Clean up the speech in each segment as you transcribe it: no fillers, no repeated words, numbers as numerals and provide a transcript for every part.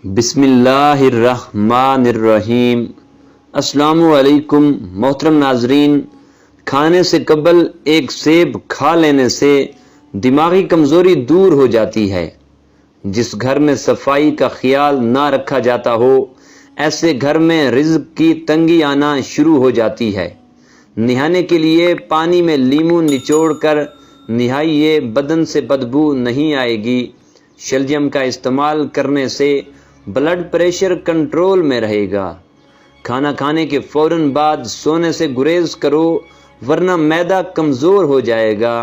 بسم اللہ الرحمن الرحیم۔ السلام علیکم محترم ناظرین، کھانے سے قبل ایک سیب کھا لینے سے دماغی کمزوری دور ہو جاتی ہے۔ جس گھر میں صفائی کا خیال نہ رکھا جاتا ہو، ایسے گھر میں رزق کی تنگی آنا شروع ہو جاتی ہے۔ نہانے کے لیے پانی میں لیموں نچوڑ کر نہائیے، بدن سے بدبو نہیں آئے گی۔ شلجم کا استعمال کرنے سے بلڈ پریشر کنٹرول میں رہے گا۔ کھانا کھانے کے فوراً بعد سونے سے گریز کرو، ورنہ معدہ کمزور ہو جائے گا۔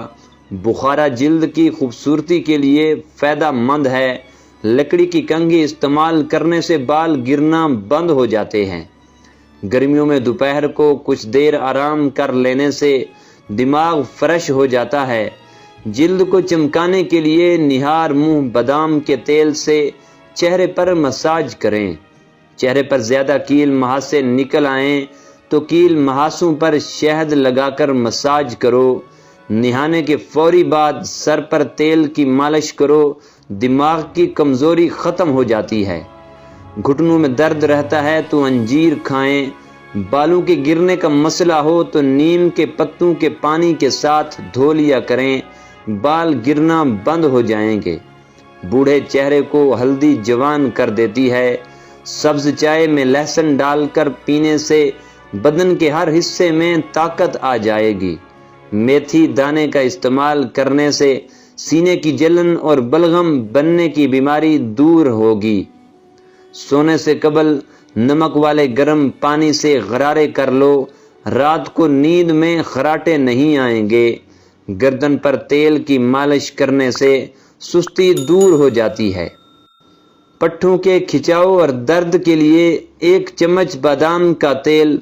بخارا جلد کی خوبصورتی کے لیے فائدہ مند ہے۔ لکڑی کی کنگھی استعمال کرنے سے بال گرنا بند ہو جاتے ہیں۔ گرمیوں میں دوپہر کو کچھ دیر آرام کر لینے سے دماغ فریش ہو جاتا ہے۔ جلد کو چمکانے کے لیے نہار منہ بادام کے تیل سے چہرے پر مساج کریں۔ چہرے پر زیادہ کیل مہاسے نکل آئیں تو کیل مہاسوں پر شہد لگا کر مساج کرو۔ نہانے کے فوری بعد سر پر تیل کی مالش کرو، دماغ کی کمزوری ختم ہو جاتی ہے۔ گھٹنوں میں درد رہتا ہے تو انجیر کھائیں۔ بالوں کے گرنے کا مسئلہ ہو تو نیم کے پتوں کے پانی کے ساتھ دھو لیا کریں، بال گرنا بند ہو جائیں گے۔ بوڑھے چہرے کو ہلدی جوان کر دیتی ہے۔ سبز چائے میں لہسن ڈال کر پینے سے بدن کے ہر حصے میں طاقت آ جائے گی۔ میتھی دانے کا استعمال کرنے سے سینے کی جلن اور بلغم بننے کی بیماری دور ہوگی۔ سونے سے قبل نمک والے گرم پانی سے غرارے کر لو، رات کو نیند میں خراٹے نہیں آئیں گے۔ گردن پر تیل کی مالش کرنے سے سستی دور ہو جاتی ہے۔ پٹھوں کے کھچاؤ اور درد کے لیے 1 چمچ بادام کا تیل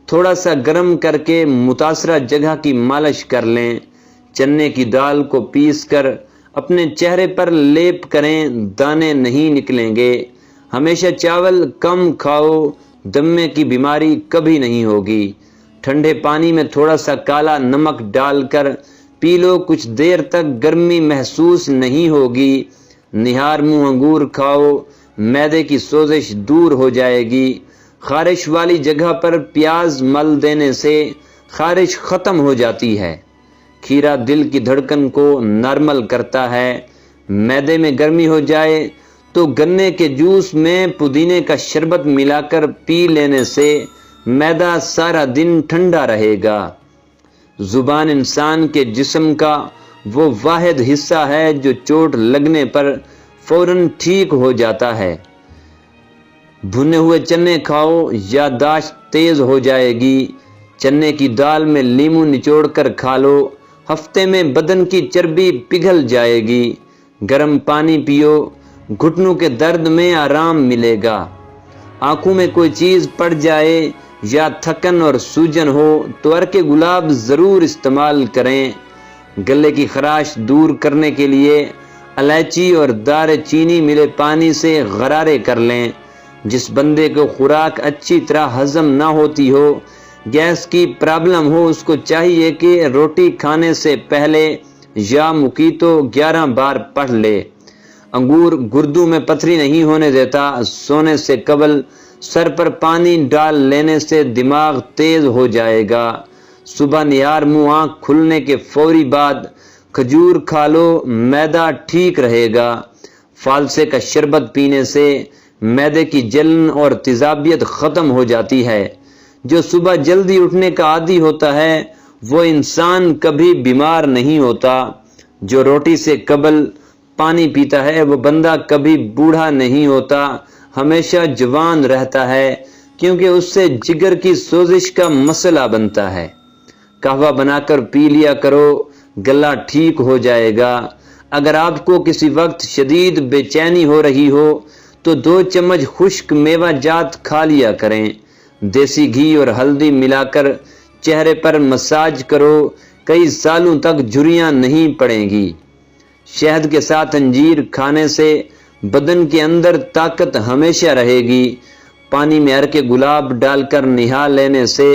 تھوڑا سا گرم کر کے متاثرہ جگہ کی مالش کر لیں۔ چنے کی دال کو پیس کر اپنے چہرے پر لیپ کریں، دانے نہیں نکلیں گے۔ ہمیشہ چاول کم کھاؤ، دمے کی بیماری کبھی نہیں ہوگی۔ ٹھنڈے پانی میں تھوڑا سا کالا نمک ڈال کر پی لو، کچھ دیر تک گرمی محسوس نہیں ہوگی۔ نہار منہ انگور کھاؤ، معدے کی سوزش دور ہو جائے گی۔ خارش والی جگہ پر پیاز مل دینے سے خارش ختم ہو جاتی ہے۔ کھیرا دل کی دھڑکن کو نارمل کرتا ہے۔ معدے میں گرمی ہو جائے تو گنے کے جوس میں پودینے کا شربت ملا کر پی لینے سے معدہ سارا دن ٹھنڈا رہے گا۔ زبان انسان کے جسم کا وہ واحد حصہ ہے جو چوٹ لگنے پر فوراً ٹھیک ہو جاتا ہے۔ بھنے ہوئے چنے کھاؤ، یادداشت تیز ہو جائے گی۔ چنے کی دال میں لیموں نچوڑ کر کھا لو، ہفتے میں بدن کی چربی پگھل جائے گی۔ گرم پانی پیو، گھٹنوں کے درد میں آرام ملے گا۔ آنکھوں میں کوئی چیز پڑ جائے یا تھکن اور سوجن ہو تو عرق گلاب ضرور استعمال کریں۔ گلے کی خراش دور کرنے کے لیے الائچی اور دار چینی ملے پانی سے غرارے کر لیں۔ جس بندے کو خوراک اچھی طرح ہضم نہ ہوتی ہو، گیس کی پرابلم ہو، اس کو چاہیے کہ روٹی کھانے سے پہلے یا مکیتو 11 بار پڑھ لے۔ انگور گردوں میں پتھری نہیں ہونے دیتا۔ سونے سے قبل سر پر پانی ڈال لینے سے دماغ تیز ہو جائے گا۔ صبح نہار منہ آنکھ کھلنے کے فوری بعد کھجور کھا لو، معدہ ٹھیک رہے گا۔ فالسے کا شربت پینے سے معدے کی جلن اور تیزابیت ختم ہو جاتی ہے۔ جو صبح جلدی اٹھنے کا عادی ہوتا ہے وہ انسان کبھی بیمار نہیں ہوتا۔ جو روٹی سے قبل پانی پیتا ہے وہ بندہ کبھی بوڑھا نہیں ہوتا، ہمیشہ جوان رہتا ہے، کیونکہ اس سے جگر کی سوزش کا مسئلہ بنتا ہے۔ قہوہ بنا کر پی لیا کرو، گلا ٹھیک ہو جائے گا۔ اگر آپ کو کسی وقت شدید بے چینی ہو رہی ہو تو 2 چمچ خشک میوہ جات کھا لیا کریں۔ دیسی گھی اور ہلدی ملا کر چہرے پر مساج کرو، کئی سالوں تک جھریاں نہیں پڑیں گی۔ شہد کے ساتھ انجیر کھانے سے بدن کے اندر طاقت ہمیشہ رہے گی۔ پانی میں عرق گلاب ڈال کر نہا لینے سے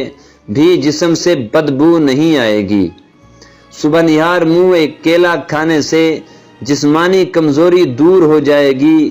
بھی جسم سے بدبو نہیں آئے گی۔ صبح نہار منہ 1 کیلا کھانے سے جسمانی کمزوری دور ہو جائے گی۔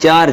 4